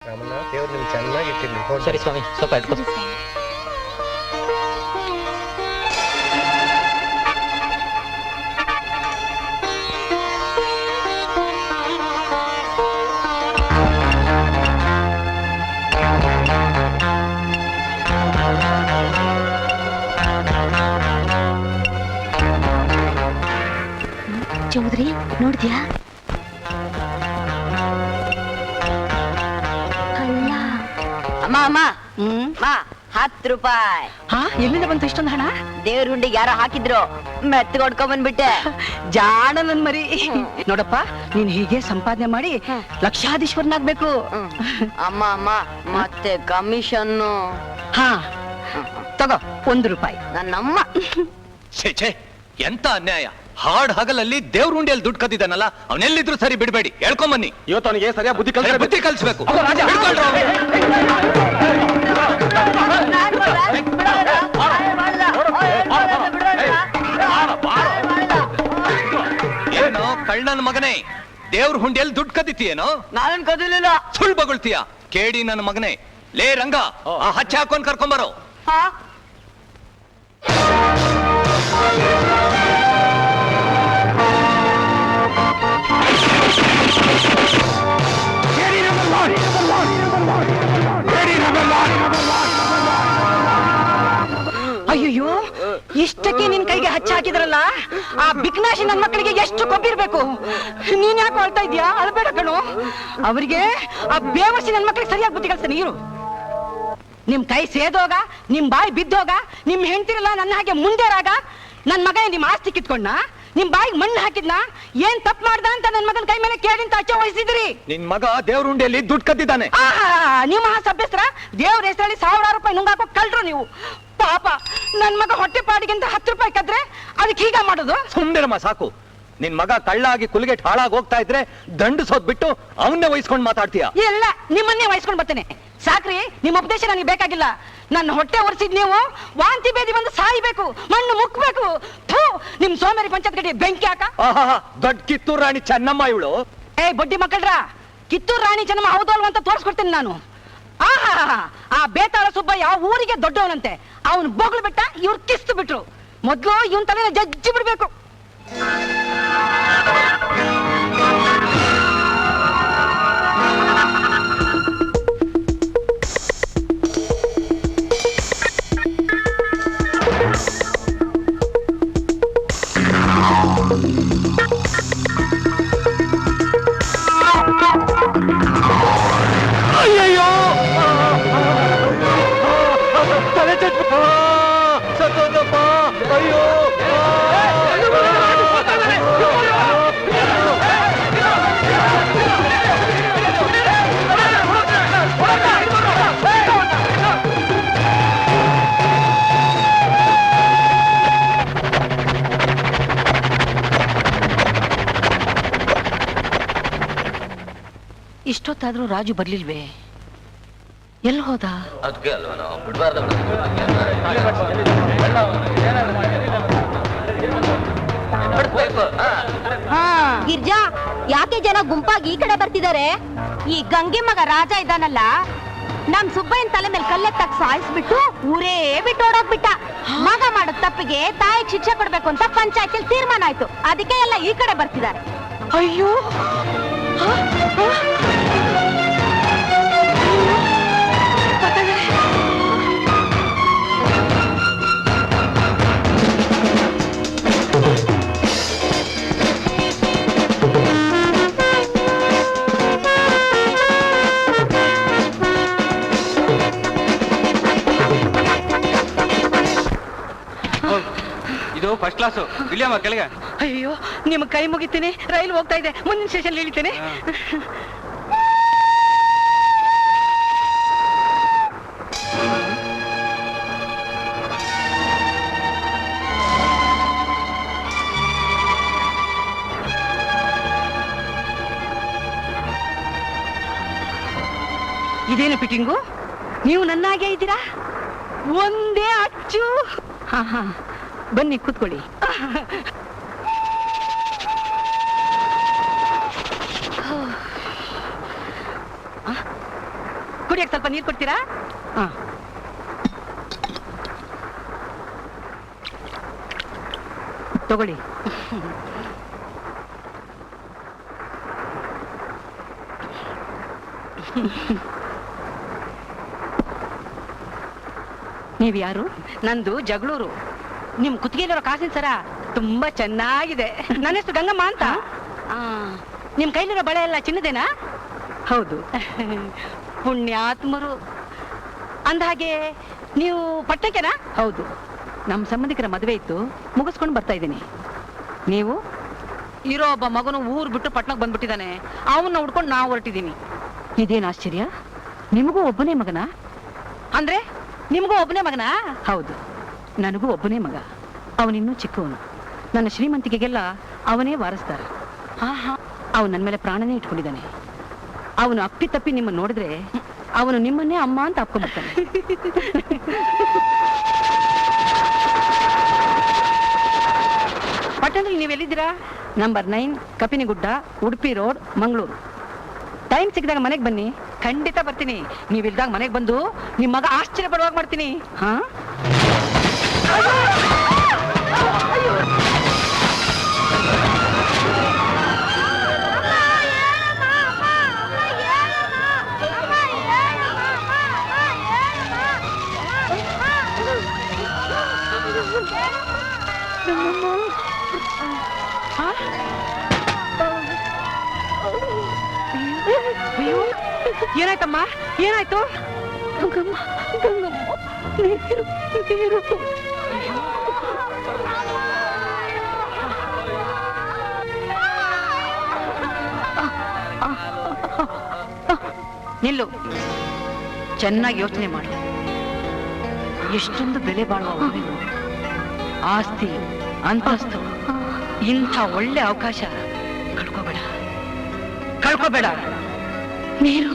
ರಾಮಣ್ಣ ದೇವ್ರು ನಿಮ್ಗೆ ಚೆನ್ನಾಗಿಟ್ಟಿರ್ಲಿ. ಸರಿ ಸ್ವಾಮಿ, ಸ್ವಲ್ಪ ಇಟ್ಕೋ. ಚೌಧರಿ ನೋಡಿದ್ಯಾ? ಕಳ್ಳ. ಅಮ್ಮ ಅಮ್ಮ 10 ರೂಪಾಯಿ. ಎಲ್ಲಿಂದ ಬಂತು ಇಷ್ಟೊಂದು ಹಣ? ದೇವ್ರ ಹುಂಡಿಗೆ ಯಾರೋ ಹಾಕಿದ್ರು, ಮೆತ್ತಗೊಡ್ಕೊಂಡ್ ಬಂದ್ಬಿಟ್ಟೆ. ಜಾಣ ನನ್ ಮರಿ. ನೋಡಪ್ಪ, ನೀನ್ ಹೀಗೆ ಸಂಪಾದನೆ ಮಾಡಿ ಲಕ್ಷಾಧೀಶ್ವರನಾಗ್ಬೇಕು. ಅಮ್ಮ ಅಮ್ಮ ಮತ್ತೆ ಕಮಿಷನ್ನು. ಹಾ ತಗೋ, 1 ರೂಪಾಯಿ. ನನ್ನಮ್ಮ. ಛೇ, ಎಂತ ಅನ್ಯಾಯ! ಹಾಡ್ ಹಗಲಲ್ಲಿ ದೇವ್ರ ಉಂಡಿಯಲ್ಲಿ ದುಡ್ಡು ಕದ್ದಿದ್ದಾನಲ್ಲ, ಅವನೆಲ್ಲಿದ್ರು ಸರಿ ಬಿಡ್ಬೇಡಿ, ಹೇಳ್ಕೊಂಬನ್ನಿ. ಇವತ್ತು ಅವನಿಗೆ ಸರಿಯಾಗಿ ಬುದ್ಧಿ ಕಲಿಸ್ಬೇಕು. ಏನೋ ಕಳ್ಳನ ಮಗನೇ, ದೇವ್ರ ಹುಂಡಿಯಲ್ಲಿ ದುಡ್ಡು ಕದ್ದಿತೀಯೇನೋ? ನಾನೇನ್ ಕದಿಲಿಲ್ಲ. ಸುಳ್ಳು ಬಗಳ್ತೀಯ ಕೇಡಿ ನನ್ನ ಮಗನೇ. ಲೇ ರಂಗ, ಆ ಹಚ್ಚ ಹಾಕೊಂಡ್ ಕರ್ಕೊಂಬರೋ. ಅಯ್ಯೋ, ಇಷ್ಟಕ್ಕೆ ನಿನ್ ಕೈಗೆ ಹಚ್ಚ ಹಾಕಿದ್ರಲ್ಲ, ಆ ಬಿಕ್ನಾಶಿ ನನ್ ಮಕ್ಕಳಿಗೆ ಎಷ್ಟು ಕೊಬ್ಬಿರ್ಬೇಕು. ನೀನ್ ಯಾಕೆ ಅಳ್ತಾ ಇದ್ಯಾ? ಅಳ್ಬೇಡ ಕಣು. ಅವರಿಗೆ ಆ ಬೇವರ್ಸಿ ನನ್ ಮಕ್ಕಳಿಗೆ ಸರಿಯಾಗಿ ಬುದ್ಧಿ ಕಲ್ಸ್ತಾನೆ ಇರು. ನಿಮ್ ಕೈ ಸೇದೋಗ, ನಿಮ್ ಬಾಯಿ ಬಿದ್ದೋಗ, ನಿಮ್ ಹೆಂಡ್ತಿರಲ್ಲ ನನ್ನ ಹಾಗೆ ಮುಂದೆರಾಗ, ನನ್ ಮಗ ನಿಮ್ ಆಸ್ತಿ ಕಿತ್ಕೊಂಡ, ನಿಮ್ ಬಾಯಿಗೆ ಮಣ್ಣು ಹಾಕಿದ್ನ, ಏನ್ ತಪ್ಪು ಮಾಡ್ದ ಅಂತ ನನ್ ಮಗನ ಕೈ ಮೇಲೆ ಕೇಳಿಂತ ಅಚ್ಚ ವಹಿಸಿದ್ರಿ. ನಿನ್ ಮಗ ದೇವ್ರ ಉಂಡಿಯಲ್ಲಿ ದುಡ್ಡು ಕದ್ದಿದ್ದಾನೆ. ನೀವು ಮಹಾ ಸಭ್ಯಸ್ತ್ರ, ದೇವ್ರ ಹೆಸರಲ್ಲಿ 1000 ರೂಪಾಯಿ ನುಂಗಾಕೋ ಕಳ್ರು ನೀವು. ಪಾಪ ನನ್ ಮಗ ಹೊಟ್ಟೆ ಪಾಡಿಗಿಂತ 10 ರೂಪಾಯಿ ಕದ್ರೆ ಅದಕ್ಕೆ ಹೀಗ ಮಾಡೋದು? ಸುಮ್ನಿರಮ್ಮ ಸಾಕು. ನಿನ್ ಮಗ ಕಳ್ಳ ಆಗಿ ಕುಲ್ಗೆಟ್ ಹಾಳಾಗಿ ಹೋಗ್ತಾ ಇದ್ರೆ ದಂಡಿಸೋದ್ ಬಿಟ್ಟು ಅವನ್ನೇ ವಹಿಸ್ಕೊಂಡ್ ಮಾತಾಡ್ತೀಯ. ಇಲ್ಲ, ನಿಮ್ಮನ್ನೇ ವಹಿಸ್ಕೊಂಡ್ ಬರ್ತೇನೆ. ಸಾಕ್ರಿ, ನಿಮ್ಮ ಉಪದೇಶ ನನಗೆ ಬೇಕಾಗಿಲ್ಲ. ನನ್ನ ಹೊಟ್ಟೆ ಒರೆಸಿದ್ ನೀವು ವಾಂತಿ ಬೇದಿ ಬಂದು ಸಾಯ್ಬೇಕು, ಮಣ್ಣು ಮುಕ್ಬೇಕು. ನಿಮ್ ಸೋಮೇರಿ ಪಂಚಾಯತ್ ಗಡಿ ಬೆಂಕಿ ಹಾಕ. ದೊಡ್ಡ ಕಿತ್ತೂರು ರಾಣಿ ಚೆನ್ನಮ್ಮ ಇವಳು. ಬಡ್ಡಿ ಮಕ್ಕಳ್ರ, ಕಿತ್ತೂರು ರಾಣಿ ಚೆನ್ನಮ್ಮ ಹೌದಲ್ವ ಅಂತ ತೋರಿಸ್ಕೊಡ್ತೇನೆ ನಾನು. ಆ ಬೇತಾಳ ಸುಬ್ಬಯ್ಯ ಊರಿಗೆ ದೊಡ್ಡವನಂತೆ, ಅವನು ಬೊಗಳು ಬಿಟ್ಟ, ಇವ್ರು ಕಿಸ್ತು ಬಿಟ್ರು. ಮೊದ್ಲು ಇವನ್ ತಲೆನ ಜಜ್ಜಿ ಬಿಡ್ಬೇಕು. ಅಯ್ಯಯ್ಯೋ, ತಲೆ ಸತ್ತೋದಪ್ಪ. ಅಯ್ಯೋ, ಇಷ್ಟೊತ್ತಾದ್ರೂ ರಾಜು ಬರ್ಲಿಲ್ವೇ? ಎಲ್ಲಿ ಹೋದ? ಅದಕ್ಕೆ ಅಲ್ವಾ ನಾವು ಬಿಡ್ಬಾರ್ದು. ಗಿರ್ಜಾ, ಯಾಕೆ ಜನ ಗುಂಪಾಗಿ ಈ ಕಡೆ ಬರ್ತಿದ್ದಾರೆ? ಈ ಗಂಗೆ ಮಗ ರಾಜ ಇದ್ದಾನಲ್ಲ, ನಮ್ ಸುಬ್ಬಯ್ಯನ ತಲೆ ಮೇಲೆ ಕಲ್ಲೆತ್ತಾಗ ಸಾಯಿಸ್ಬಿಟ್ಟು ಊರೇ ಬಿಟ್ಟು ಓಡೋಗ್ಬಿಟ್ಟ. ಮಗ ಮಾಡೋ ತಪ್ಪಿಗೆ ತಾಯಿಗೆ ಶಿಕ್ಷೆ ಕೊಡ್ಬೇಕು ಅಂತ ಪಂಚಾಯತ್ ತೀರ್ಮಾನ ಆಯ್ತು. ಅದಕ್ಕೆ ಎಲ್ಲ ಈ ಕಡೆ ಬರ್ತಿದ್ದಾರೆ. ಅಯ್ಯೋ, ಇದು ಫಸ್ಟ್ ಕ್ಲಾಸು. ಇಳಿಯಮ್ಮ ಕೆಳಗೆ. ಅಯ್ಯೋ, ನಿಮ್ ಕೈ ಮುಗಿತೀನಿ, ರೈಲು ಹೋಗ್ತಾ ಇದೆ, ಮುಂದಿನ ಸ್ಟೇಷನ್ ಇಳಿತೇನೆ. ಇದೇನು ಫಿಟ್ಟಿಂಗು? ನೀವು ನನ್ನಾಗೆ ಇದ್ದೀರಾ? ಒಂದೇ ಅಚ್ಚು. ಹಾ, ಬನ್ನಿ ಕೂತ್ಕೊಳ್ಳಿ. ಕುಡಿಯಕ್ಕೆ ಸ್ವಲ್ಪ ನೀರು ಕೊಡ್ತೀರಾ? ಹಾ, ತಗೊಳ್ಳಿ. ನೀವ್ ಯಾರು? ನಂದು ಜಗಳೂರು. ನಿಮ್ ಕುತ್ತಿಗೆಲಿರೋ ಕಾಸಿನ ಸರ ತುಂಬಾ ಚೆನ್ನಾಗಿದೆ. ನನ್ನ ಹೆಸರು ಗಂಗಮ್ಮ ಅಂತ. ನಿಮ್ ಕೈಲಿರೋ ಬಳೆ ಎಲ್ಲ ಚಿನ್ನದೇನಾ? ಹೌದು. ಪುಣ್ಯಾತ್ಮರು. ಅಂದಹಾಗೆ ನೀವು ಪಟ್ಟಣಕ್ಕೆನಾ? ಹೌದು. ನಮ್ಮ ಸಂಬಂಧಿಕರ ಮದುವೆ ಇತ್ತು, ಮುಗಿಸ್ಕೊಂಡು ಬರ್ತಾ ಇದ್ದೀನಿ. ನೀವು? ಇರೋ ಒಬ್ಬ ಮಗನು ಊರು ಬಿಟ್ಟು ಪಟ್ಟಣಕ್ಕೆ ಬಂದ್ಬಿಟ್ಟಿದ್ದಾನೆ, ಅವನ್ನ ಹುಡ್ಕೊಂಡು ನಾವು ಹೊರಟಿದ್ದೀನಿ. ಇದೇನು ಆಶ್ಚರ್ಯ, ನಿಮಗೂ ಒಬ್ಬನೇ ಮಗನಾ? ಅಂದ್ರೆ ನಿಮಗೂ ಒಬ್ಬನೇ ಮಗನಾ? ಹೌದು, ನನಗೂ ಒಬ್ಬನೇ ಮಗ. ಅವನಿನ್ನೂ ಚಿಕ್ಕವನು. ನನ್ನ ಶ್ರೀಮಂತಿಕೆಗೆಲ್ಲ ಅವನೇ ವಾರಸ್ದಾರ. ಅವನು ನನ್ನ ಮೇಲೆ ಪ್ರಾಣನೇ ಇಟ್ಕೊಂಡಿದ್ದಾನೆ. ಅವನು ಅಪ್ಪಿತಪ್ಪಿ ನಿಮ್ಮನ್ನು ನೋಡಿದ್ರೆ ಅವನು ನಿಮ್ಮನ್ನೇ ಅಮ್ಮ ಅಂತ ಅಪ್ಕೊಂಡ್ಬಿಡ್ತಾನೆ. ಪಟ್ಟಣದಲ್ಲಿ ನೀವೆಲ್ಲಿದ್ದೀರಾ? Number 9 Kapinigudda, Udupi road, Mangaluru. Time ಸಿಕ್ಕಿದಾಗ ಮನೆಗೆ ಬನ್ನಿ. ಖಂಡಿತ ಬರ್ತೀನಿ. ನೀವಿಲ್ದಾಗ ಮನೆಗೆ ಬಂದು ನಿಮ್ಮ ಮಗ ಆಶ್ಚರ್ಯ ಪಡುವಾಗ ಮಾಡ್ತೀನಿ. ಹಾ, ಅಯ್ಯೋ, ಏನಾಯ್ತಮ್ಮ? ಏನಾಯ್ತು? ಗಂಗಮ್ಮ, ಗಂಗಮ್ಮ, ನೀರು, ನೀರು. ನಿಲ್ಲು, ಚೆನ್ನಾಗಿ ಯೋಚನೆ ಮಾಡು. ಎಷ್ಟೊಂದು ಬೆಲೆ ಬಾಳುವ ಊರಿನ ಆಸ್ತಿ, ಅಂತಸ್ತು, ಇಂಥ ಒಳ್ಳೆ ಅವಕಾಶ ಕಳ್ಕೋಬೇಡ, ಕಳ್ಕೋಬೇಡ. ನೀರು